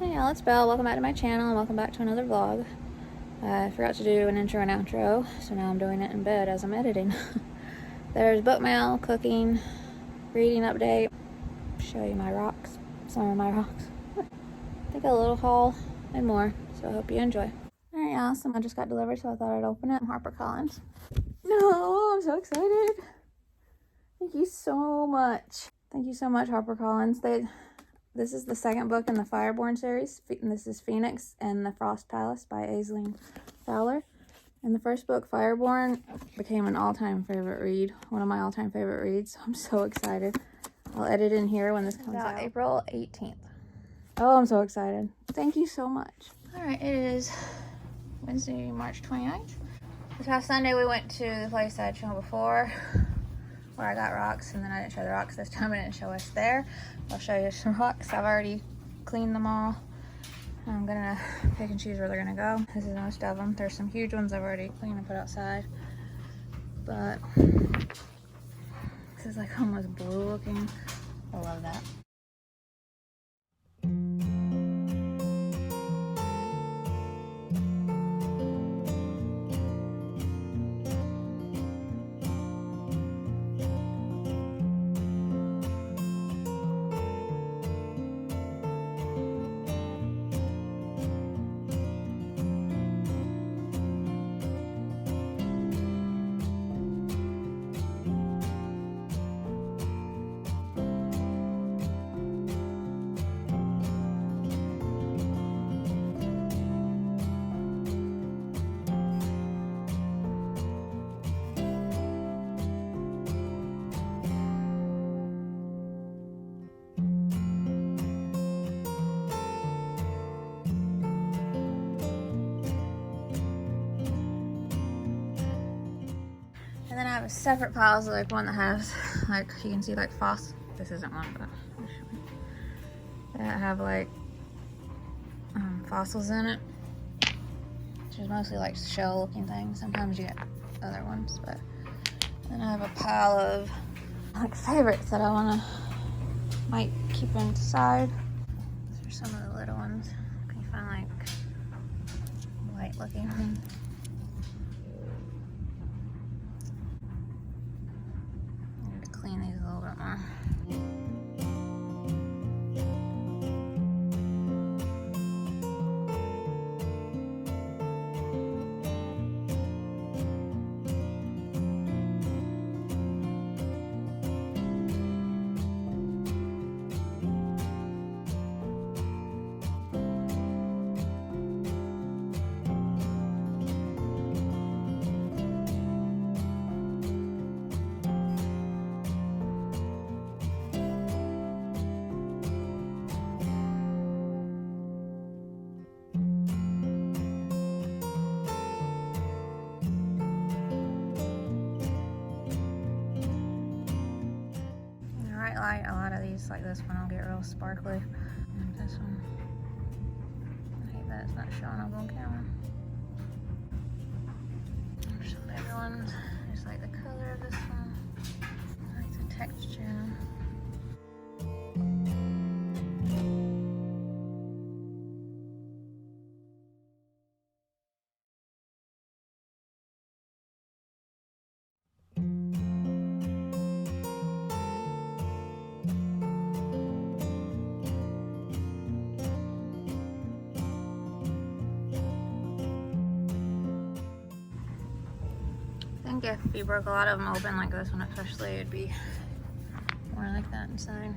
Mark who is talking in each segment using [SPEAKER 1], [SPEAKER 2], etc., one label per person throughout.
[SPEAKER 1] Hey y'all, it's Belle. Welcome back to my channel and welcome back to another vlog. I forgot to do an intro and outro, so now I'm doing it in bed as I'm editing. There's book mail, cooking, reading update, show you my rocks, some of my rocks. I think a little haul and more, so I hope you enjoy. Alright y'all, someone just got delivered, so I thought I'd open it. HarperCollins. No, I'm so excited. Thank you so much. Thank you so much, HarperCollins. This is the second book in the Fireborn series. And this is Phoenix and the Frost Palace by Aisling Fowler. And the first book, Fireborn, became an all-time favorite read. One of my all-time favorite reads. I'm so excited. I'll edit in here when this comes out. April 18th. Oh, I'm so excited. Thank you so much. Alright, it is Wednesday, March 29th. This past Sunday we went to the place I had shown before, where I got rocks, and then I didn't show the rocks this time. I didn't show us there. I'll show you some rocks. I've already cleaned them all. I'm gonna pick and choose where they're gonna go. This is most of them. There's some huge ones I've already cleaned and put outside, but this is like almost blue looking. I love that. And then I have a separate pile, so like one that has, like, you can see like this isn't one, but that have like fossils in it, which is mostly like shell looking things. Sometimes you get other ones, but then I have a pile of like favorites that I might keep inside. These are some of the little ones. Can you find like white looking ones? Clean these a little bit more. Light, a lot of these, like this one, will get real sparkly. And this one, I hate that it's not showing up on camera. There's some bigger ones. I just like the color of this one. I like the texture. I think if you broke a lot of them open like this one especially, it'd be more like that inside.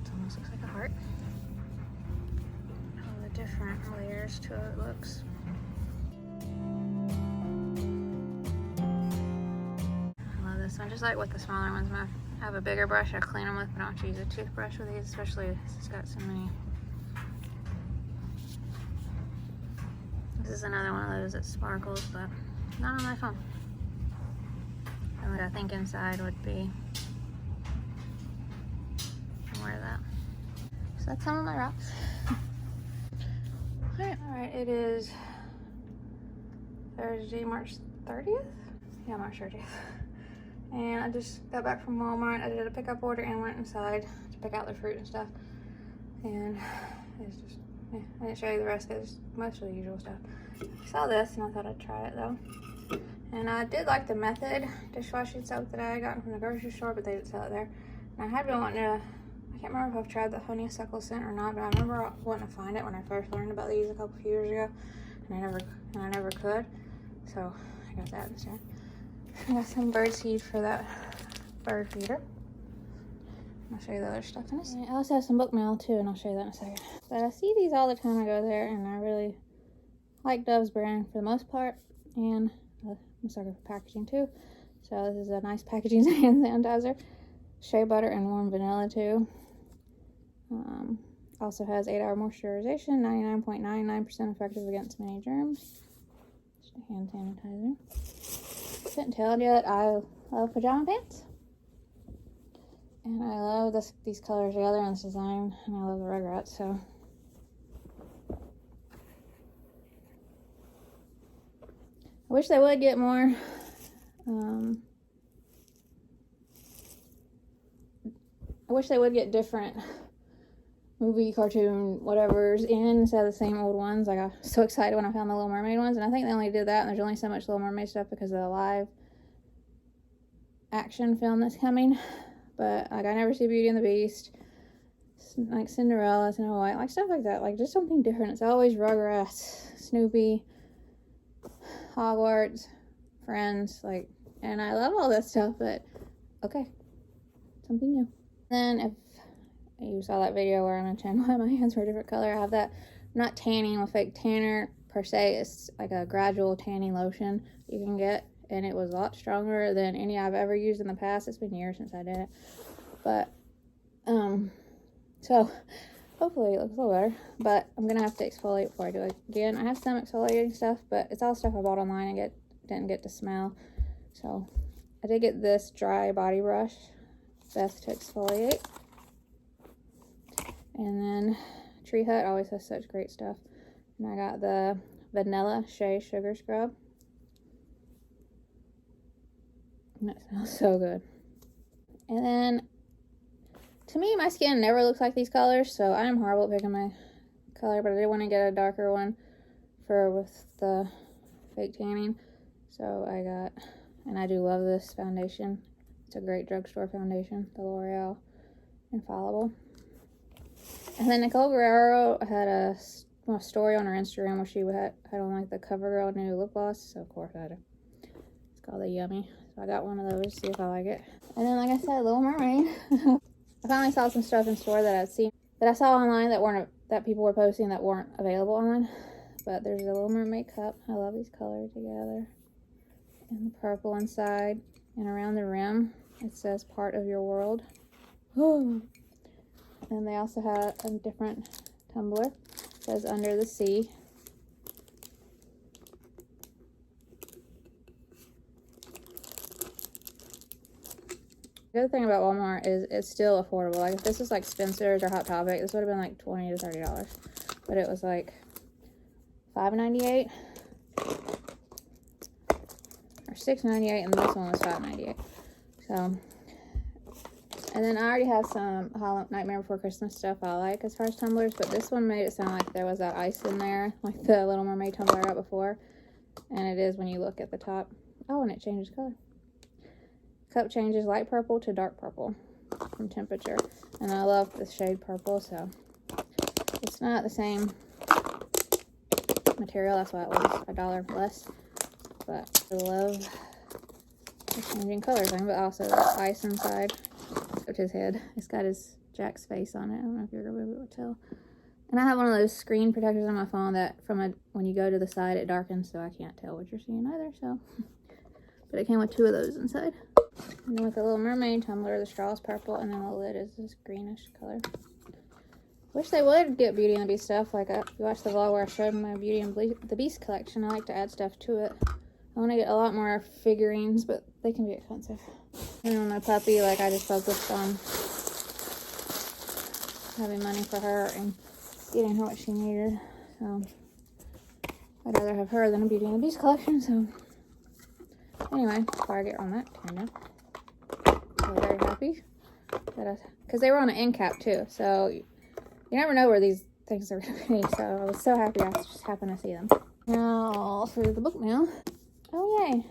[SPEAKER 1] It almost looks like a heart. All the different layers to it looks. I love this one, just like with the smaller ones. When I have a bigger brush I clean them with, but I don't use a toothbrush with these, especially if it's got so many. This is another one of those that sparkles, but not on my phone. And what I think inside would be more of that. So that's some of my rocks. Alright, it is Thursday, March 30th? Yeah, March 30th. And I just got back from Walmart. I did a pickup order and went inside to pick out the fruit and stuff. And it's just, yeah, I didn't show you the rest because it's mostly the usual stuff. I saw this and I thought I'd try it though. And I did like the Method dishwashing soap that I got from the grocery store, but they didn't sell it there. And I had been wanting to, I can't remember if I've tried the honeysuckle scent or not, but I remember wanting to find it when I first learned about these a couple years ago. And I never could. So I got that instead. I got some bird seed for that bird feeder. I'll show you the other stuff in a second. I also have some book mail too, and I'll show you that in a second. But I see these all the time I go there, and I really like Dove's brand for the most part. And I'm a sucker for packaging too. So this is a nice packaging hand sanitizer. Shea butter and warm vanilla too. Also has 8-hour moisturization, 99.99% effective against many germs. Just a hand sanitizer. Couldn't tell yet, I love pajama pants. And I love these colors together and this design, and I love the Rugrats, so. I wish they would get more, I wish they would get different movie, cartoon, whatever's in instead of the same old ones. Like, I was so excited when I found the Little Mermaid ones, and I think they only did that, and there's only so much Little Mermaid stuff because of the live action film that's coming. But like, I never see Beauty and the Beast, like Cinderella, Snow White, like stuff like that. Like, just something different. It's always Rugrats, Snoopy, Hogwarts, Friends, like, and I love all that stuff, but okay, something new. Then if you saw that video where I mentioned why my hands were a different color, I have that, I'm not tanning with fake tanner per se, it's like a gradual tanning lotion you can get, and it was a lot stronger than any I've ever used in the past. It's been years since I did it, but so hopefully it looks a little better, but I'm gonna have to exfoliate before I do it again. I have some exfoliating stuff, but it's all stuff I bought online and didn't get to smell. So I did get this dry body brush, best to exfoliate. And then Tree Hut always has such great stuff. And I got the Vanilla Shea Sugar Scrub. And that smells so good. And then, to me, my skin never looks like these colors, so I am horrible at picking my color, but I did want to get a darker one with the fake tanning. So I got, and I do love this foundation. It's a great drugstore foundation, the L'Oreal Infallible. And then Nicole Guerrero had a story on her Instagram where she had on like the CoverGirl new lip gloss. So of course I had it. It's called the Yummy. So I got one of those, see if I like it. And then, like I said, Little Mermaid. I finally saw some stuff in store that I saw online that people were posting that weren't available online. But there's a Little Mermaid cup. I love these colors together. And the purple inside. And around the rim, it says part of your world. And they also have a different tumbler. It says Under the Sea. The other thing about Walmart is it's still affordable. Like, if this was like Spencer's or Hot Topic, this would have been like $20 to $30. But it was like $5.98 or $6.98, and this one was $5.98. So. And then I already have some Nightmare Before Christmas stuff I like as far as tumblers, but this one made it sound like there was that ice in there, like the Little Mermaid tumbler I got before. And it is when you look at the top. Oh, and it changes color. Cup changes light purple to dark purple from temperature. And I love the shade purple, so it's not the same material. That's why it was $1 less. But I love the changing color thing, but also the ice inside. His head. It's got Jack's face on it. I don't know if you're gonna be able to tell. And I have one of those screen protectors on my phone that when you go to the side it darkens, so I can't tell what you're seeing either. So, but it came with 2 of those inside. And then with the Little Mermaid tumbler, the straw is purple, and then the lid is this greenish color. Wish they would get Beauty and the Beast stuff. Like, if you watched the vlog where I showed my Beauty and the Beast collection, I like to add stuff to it. I want to get a lot more figurines, but they can be expensive. And then my puppy, like, I just focused on having money for her and getting her what she needed. So I'd rather have her than a Beauty and the Beast collection. So anyway, before I get on that tangent, actually very happy that because they were on an end cap too, so you never know where these things are going to be. So I was so happy I just happened to see them. Now through the book mail. Oh yay!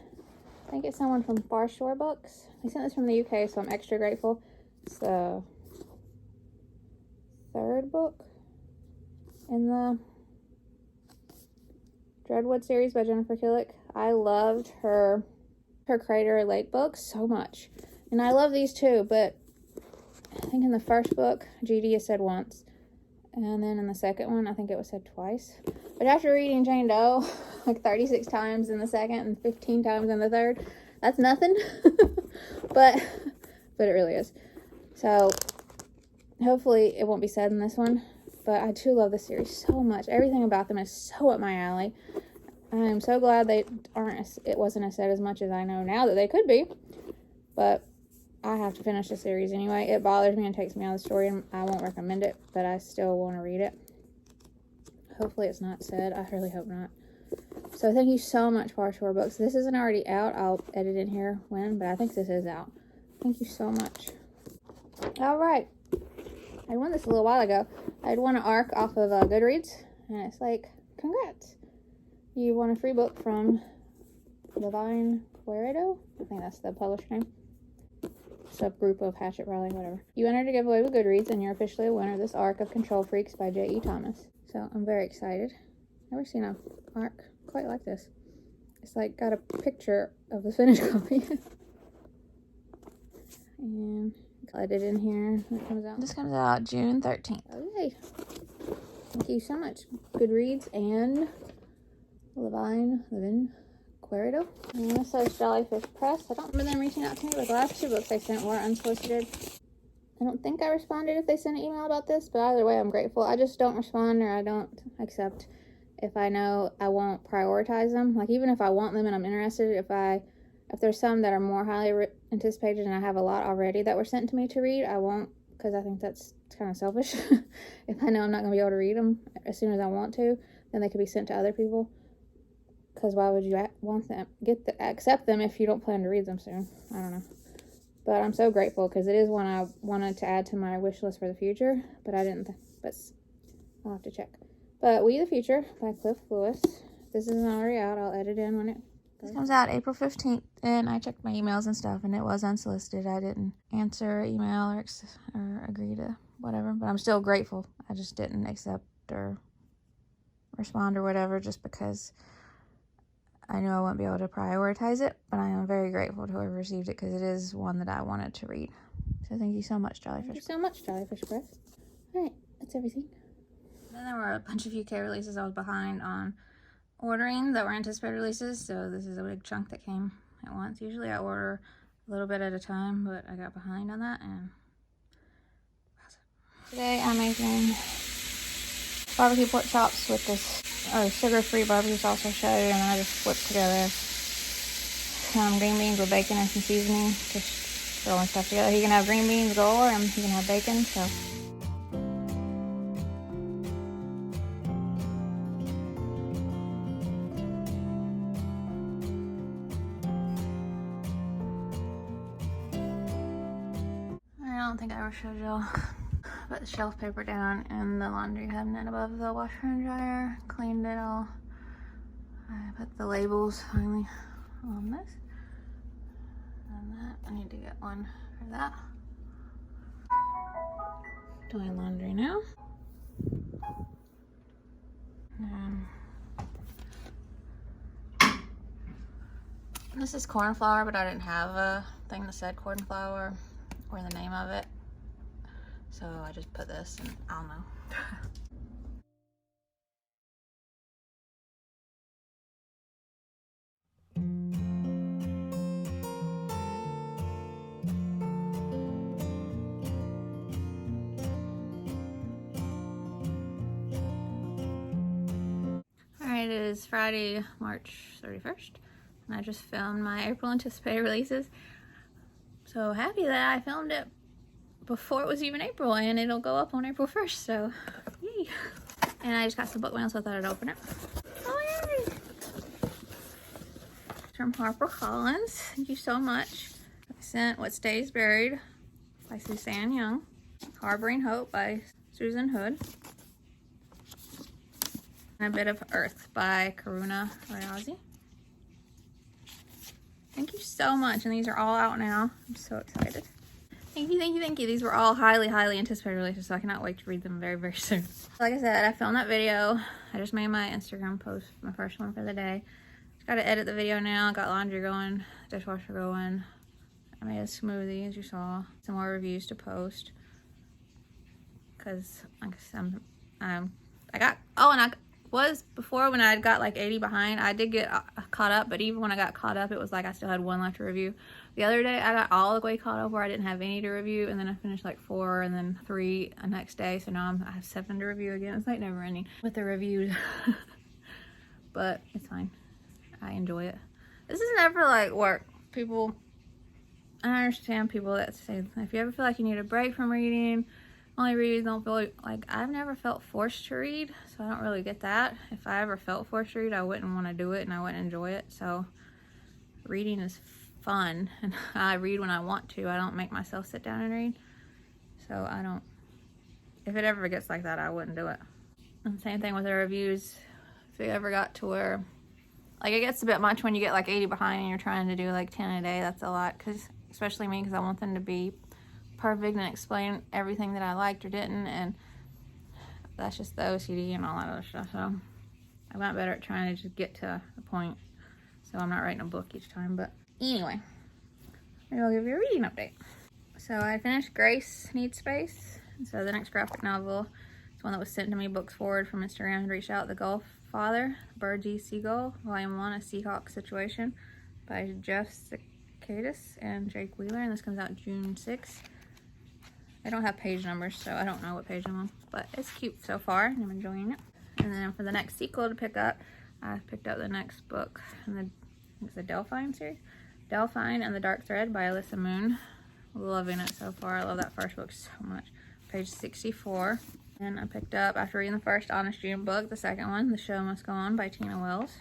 [SPEAKER 1] I think it's someone from Far Shore Books. They sent this from the UK, so I'm extra grateful. It's the 3rd book in the Dreadwood series by Jennifer Killick. I loved her Crater Lake books so much. And I love these too, but I think in the first book, GD is said once. And then in the second one, I think it was said twice. But after reading Jane Doe like 36 times in the second and 15 times in the third, that's nothing. but it really is. So hopefully it won't be said in this one. But I too love the series so much. Everything about them is so up my alley. I'm so glad it wasn't as said as much as I know now that they could be. But I have to finish the series anyway. It bothers me and takes me out of the story, and I won't recommend it, but I still want to read it. Hopefully it's not said. I really hope not. So thank you so much, Far Shore Books. This isn't already out. I'll edit in here when, but I think this is out. Thank you so much. All right. I won this a little while ago. I had won an ARC off of Goodreads, and it's like, congrats. You won a free book from Levine Querido. I think that's the publisher name. Subgroup of Hatchet Rally, whatever. You entered a giveaway with Goodreads, and you're officially a winner of this ARC of Control Freaks by J.E. Thomas. So I'm very excited. Never seen an ARC quite like this. It's like got a picture of the finished copy. And I did in here when it comes out. This comes out June 13th. Okay. Thank you so much, Goodreads and Levine Querido. And this says Jellyfish Press. I don't remember them reaching out to me, but the last 2 books they sent were unsolicited. I don't think I responded if they sent an email about this, but either way, I'm grateful. I just don't respond, or I don't accept if I know I won't prioritize them. Like, even if I want them and I'm interested, if there's some that are more highly anticipated and I have a lot already that were sent to me to read, I won't, because I think that's kind of selfish. If I know I'm not going to be able to read them as soon as I want to, then they could be sent to other people. Because why would you want them, accept them if you don't plan to read them soon? I don't know. But I'm so grateful because it is one I wanted to add to my wish list for the future, but I didn't. But I'll have to check. But We the Future by Cliff Lewis. If this isn't already out, I'll edit in when it goes. This comes out April 15th, and I checked my emails and stuff, and it was unsolicited. I didn't answer email or agree to whatever, but I'm still grateful. I just didn't accept or respond or whatever just because I knew I wouldn't be able to prioritize it, but I am very grateful to have received it because it is one that I wanted to read. So thank you so much, Jellyfish. Thank you so much, Jellyfish Press. All right, that's everything. Then there were a bunch of UK releases I was behind on ordering that were anticipated releases, so this is a big chunk that came at once. Usually I order a little bit at a time, but I got behind on that, and today I'm making barbecue pork chops with this sugar-free barbecue sauce I showed, and then I just whipped together some green beans with bacon and some seasoning, just throwing stuff together. You can have green beans galore, and you can have bacon, so. I don't think I ever showed y'all. Put the shelf paper down in the laundry cabinet above the washer and dryer. Cleaned it all. I put the labels finally on this. And that, I need to get one for that. Doing laundry now. This is corn flour, but I didn't have a thing that said corn flour or the name of it. So I just put this and I'll know. Alright, it is Friday, March 31st, and I just filmed my April anticipated releases. So happy that I filmed it before it was even April, and it'll go up on April 1st, so yay. And I just got some book mail, so I thought I'd open it. Oh yay! From HarperCollins. Thank you so much. Scent What Stays Buried by Suzanne Young. Harboring Hope by Susan Hood. And A Bit of Earth by Karuna Riazi. Thank you so much, and these are all out now. I'm so excited. Thank you, thank you, thank you. These were all highly, highly anticipated releases, so I cannot wait to read them very, very soon. Like I said, I filmed that video. I just made my Instagram post, my first one for the day. Just gotta edit the video now. Got laundry going, dishwasher going. I made a smoothie, as you saw. Some more reviews to post. Because, like I got, oh, and I was, before when I got like 80 behind, I did get caught up, but even when I got caught up, it was like I still had one left to review. The other day, I got all the way caught up where I didn't have any to review, and then I finished like 4 and then 3 the next day, so now I have 7 to review again. It's like never ending with the reviews, but it's fine. I enjoy it. This is never like work. People, I understand people that say, if you ever feel like you need a break from reading, only read, don't feel like, I've never felt forced to read, so I don't really get that. If I ever felt forced to read, I wouldn't want to do it and I wouldn't enjoy it. So reading is fun, and I read when I want to. I don't make myself sit down and read. So I don't, if it ever gets like that, I wouldn't do it. And same thing with the reviews. If it ever got to where, like, it gets a bit much when you get like 80 behind and you're trying to do like 10 a day. That's a lot, because especially me, because I want them to be perfect and explain everything that I liked or didn't, and that's just the OCD and all that other stuff. So I got better at trying to just get to the point, so I'm not writing a book each time. But anyway, maybe I'll give you a reading update. So I finished Grace Needs Space, and so the next graphic novel is one that was sent to me books forward from Instagram and reached out. The Gullfather, Birdsy, Seagull, Volume 1, A Seahawk Situation by Jeff Sikaitis and Jake Wheeler, and this comes out June 6th. I don't have page numbers, so I don't know what page I'm on, but it's cute so far, and I'm enjoying it. And then for the next sequel to pick up, I picked up the next book in it's the Delphine series. Delphine and the Dark Thread by Alyssa Moon. Loving it so far. I love that first book so much. Page 64. And I picked up, after reading the first Honest June book, the second one, The Show Must Go On by Tina Wells.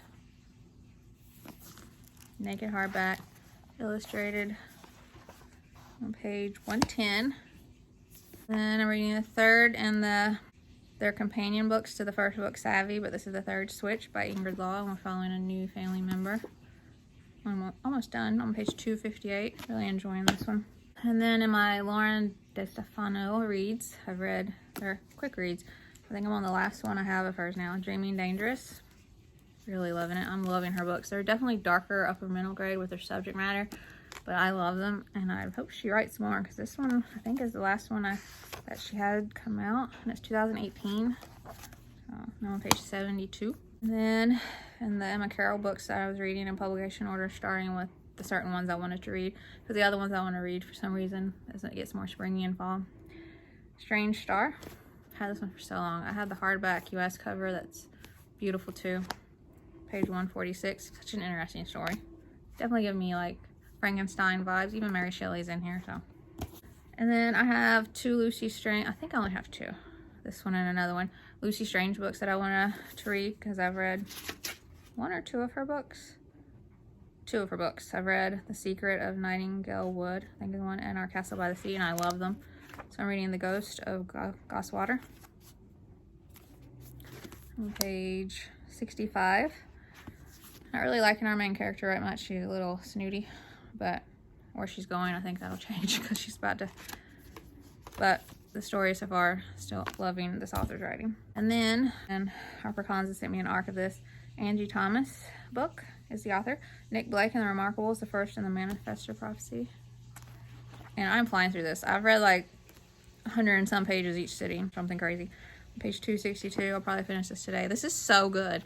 [SPEAKER 1] Naked hardback, illustrated, on page 110. Then I'm reading the third and their companion books to the first book, Savvy, but this is the third, Switch by Ingrid Law, and we're following a new family member. I'm almost done. I'm on page 258. Really enjoying this one. And then in my Lauren DeStefano reads, I've read their quick reads. I think I'm on the last one I have of hers now, Dreaming Dangerous. Really loving it. I'm loving her books. They're definitely darker, upper middle grade with their subject matter, but I love them, and I hope she writes more, because this one I think is the last one that she had come out, and it's 2018. Now on page 72. And then in the Emma Carroll books that I was reading in publication order, starting with the certain ones I wanted to read, because the other ones I want to read for some reason as it gets more springy and fall. Strange Star. I had this one for so long. I had the hardback US cover that's beautiful too. Page 146. Such an interesting story. Definitely giving me like Frankenstein vibes. Even Mary Shelley's in here, so. And then I have 2 Lucy Strange, I think I only have 2. This one and another one. Lucy Strange books that I want to read, because I've read 1 or 2 of her books. 2 of her books. I've read The Secret of Nightingale Wood, I think is one, and Our Castle by the Sea, and I love them. So I'm reading The Ghost of Goswater. On page 65. Not really liking our main character right much. She's a little snooty, but where she's going, I think that'll change, because she's about to, but the story so far, still loving this author's writing. And then, and HarperCollins has sent me an arc of this. Angie Thomas book is the author. Nick Blake and the Remarkables, the first in the Manifestor Prophecy. And I'm flying through this. I've read like 100 and some pages each sitting, something crazy. Page 262, I'll probably finish this today. This is so good.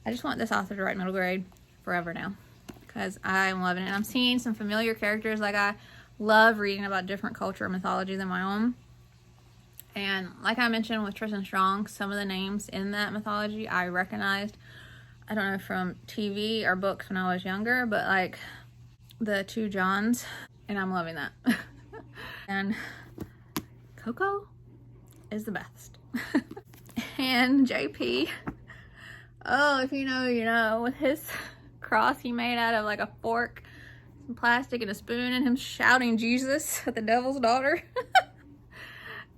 [SPEAKER 1] I just want this author to write middle grade forever now, because I'm loving it. And I'm seeing some familiar characters. Like, I love reading about different culture and mythology than my own. And like I mentioned with Tristan Strong, some of the names in that mythology I recognized, I don't know, from TV or books when I was younger, but like the 2 Johns, and I'm loving that. And Coco is the best. And JP, oh, if you know, you know, with his cross he made out of like a fork, plastic and a spoon and him shouting Jesus at the devil's daughter.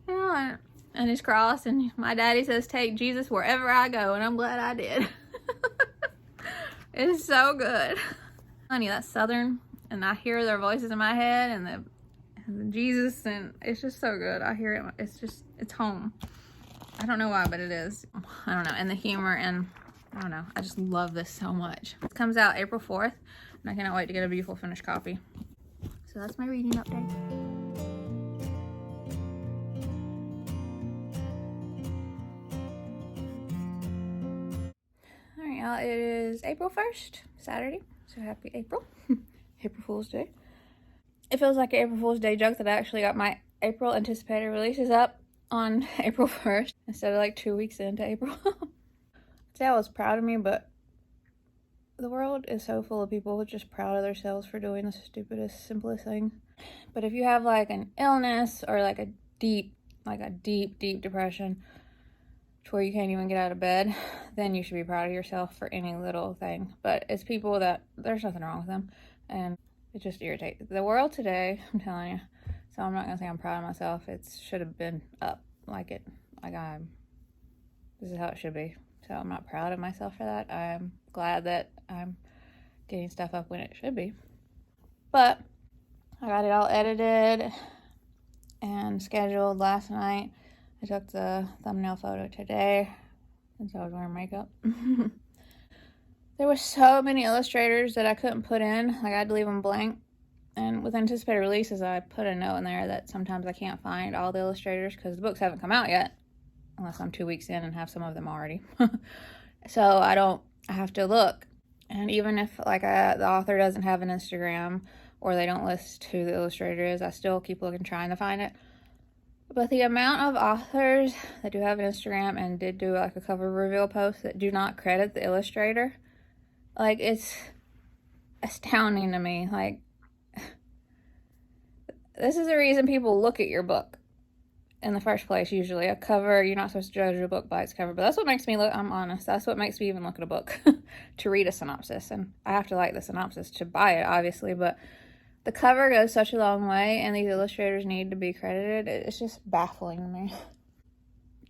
[SPEAKER 1] You know, and his cross, and my daddy says take Jesus wherever I go, and I'm glad I did. It's so good. Honey, that's Southern, and I hear their voices in my head, and the Jesus, and it's just so good. I hear it, it's home. I don't know why, but it is. I don't know, and the humor, and I don't know, I just love this so much. It comes out April 4th, and I cannot wait to get a beautiful finished copy. So that's my reading update. Alright, y'all, it is April 1st, Saturday, so happy April. April Fool's Day. It feels like an April Fool's Day joke that I actually got my April anticipated releases up on April 1st instead of like 2 weeks into April. I'd say I was proud of me, but the world is so full of people just proud of themselves for doing the stupidest, simplest thing. But if you have like an illness or like a deep depression to where you can't even get out of bed, then you should be proud of yourself for any little thing. But it's people that there's nothing wrong with them, and it just irritates the world today, I'm telling you. So I'm not gonna say I'm proud of myself. It should have been up this is how it should be. So I'm not proud of myself for that. I'm glad that I'm getting stuff up when it should be. But I got it all edited and scheduled last night. I took the thumbnail photo today since I was wearing makeup. There were so many illustrators that I couldn't put in. Like, I had to leave them blank. And with anticipated releases, I put a note in there that sometimes I can't find all the illustrators because the books haven't come out yet. Unless I'm 2 weeks in and have some of them already. So I have to look. And even if like the author doesn't have an Instagram or they don't list who the illustrator is, I still keep looking, trying to find it. But the amount of authors that do have an Instagram and did do like a cover reveal post that do not credit the illustrator, like, it's astounding to me. Like, this is the reason people look at your book in the first place. Usually a cover, you're not supposed to judge a book by its cover, but that's what makes me look, I'm honest, that's what makes me even look at a book to read a synopsis. And I have to like the synopsis to buy it, obviously, but the cover goes such a long way, and these illustrators need to be credited. It's just baffling to me.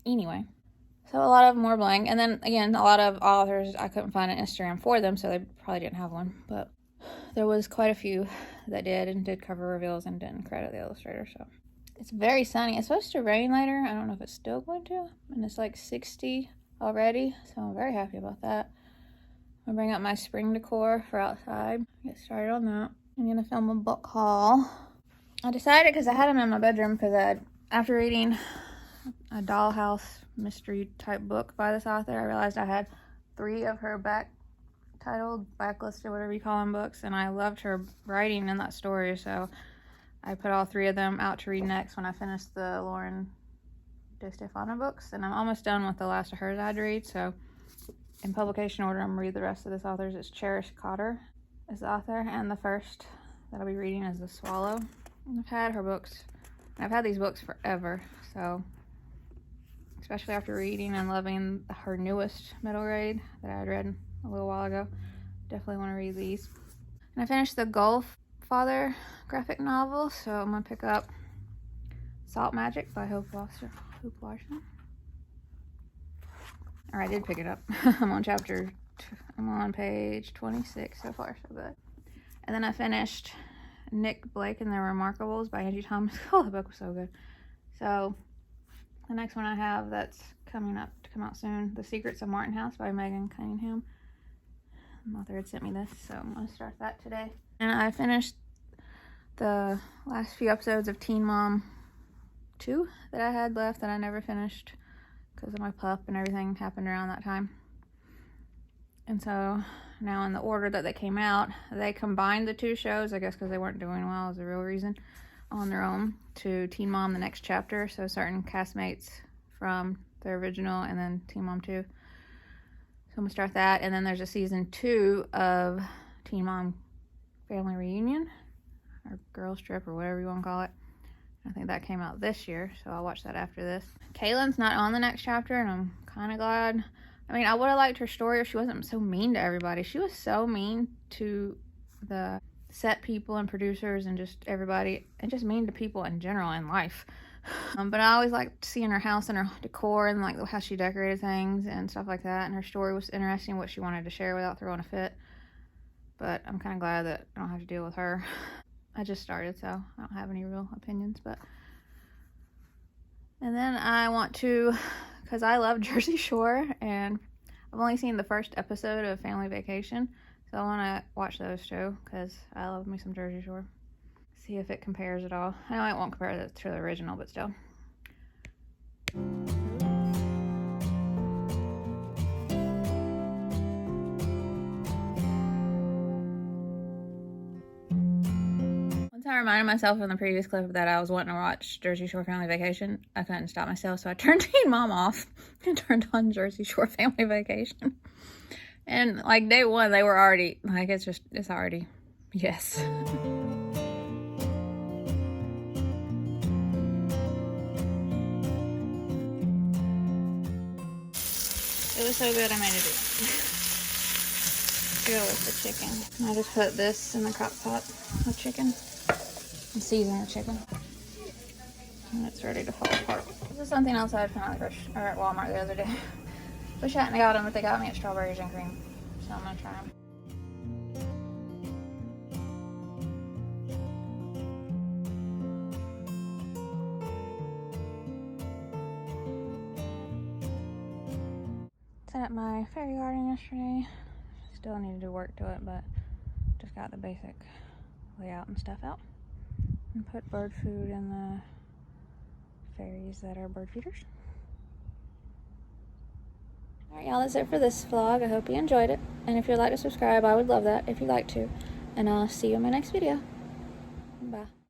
[SPEAKER 1] Anyway, so a lot of them were blank, and then again, a lot of authors, I couldn't find an Instagram for them, so they probably didn't have one, but there was quite a few that did, and did cover reveals and didn't credit the illustrator. So it's very sunny. It's supposed to rain later. I don't know if it's still going to, and it's like 60 already, so I'm very happy about that. I'll bring up my spring decor for outside, get started on that. I'm gonna film a book haul. I decided, because I had them in my bedroom, because after reading a dollhouse mystery type book by this author, I realized I had 3 of her backlisted, whatever you call them, books, and I loved her writing in that story, so I put all 3 of them out to read next when I finished the Lauren De Stefano books, and I'm almost done with the last of hers I had to read. So in publication order, I'm gonna read the rest of this author's. It's Cherish Cotter is the author, and the first that I'll be reading is The Swallow. And I've had her books, I've had these books forever, so especially after reading and loving her newest middle grade that I had read a little while ago, definitely want to read these. And I finished the Gullfather graphic novel, so I'm gonna pick up Salt Magic by Hope Larson. Or I did pick it up. I'm on page 26 so far, so good. And then I finished Nick Blake and the Remarkables by Angie Thomas. Oh, the book was so good. So the next one I have that's coming up to come out soon, The Secrets of Martin House by Megan Cunningham. The author had sent me this, so I'm going to start that today. And I finished the last few episodes of Teen Mom 2 that I had left that I never finished because of my pup and everything happened around that time. And so now in the order that they came out, they combined the 2 shows, I guess because they weren't doing well is the real reason, on their own, to Teen Mom The Next Chapter. So certain castmates from the original and then Teen Mom 2. So I'm going to start that. And then there's a season 2 of Teen Mom Family Reunion, or Girls Trip, or whatever you want to call it. I think that came out this year, so I'll watch that after this. Kaylin's not on The Next Chapter, and I'm kind of glad. I mean, I would have liked her story if she wasn't so mean to everybody. She was so mean to the set people and producers and just everybody, and just mean to people in general in life. But I always liked seeing her house and her decor and like how she decorated things and stuff like that. And her story was interesting, what she wanted to share without throwing a fit. But I'm kind of glad that I don't have to deal with her. I just started, so I don't have any real opinions. But and then I want to, because I love Jersey Shore, and I've only seen the first episode of Family Vacation, so I want to watch those too, because I love me some Jersey Shore. See if it compares at all. I know it won't compare it to the original, but still. Once I reminded myself in the previous clip that I was wanting to watch Jersey Shore Family Vacation, I couldn't stop myself, so I turned Teen Mom off and turned on Jersey Shore Family Vacation. And like day one, they were already, like, it's already, yes. It was so good I made it. Go with the chicken. I just put this in the crock pot with chicken and season the chicken. And it's ready to fall apart. This is something else I had found at Walmart the other day. Wish I hadn't got them, but they got me at Strawberries and Cream. So I'm gonna try them. Set up my fairy garden yesterday. Still need to do work to it, but just got the basic layout and stuff out. And put bird food in the fairies that are bird feeders. Alright y'all, that's it for this vlog. I hope you enjoyed it. And if you'd like to subscribe, I would love that if you'd like to. And I'll see you in my next video. Bye.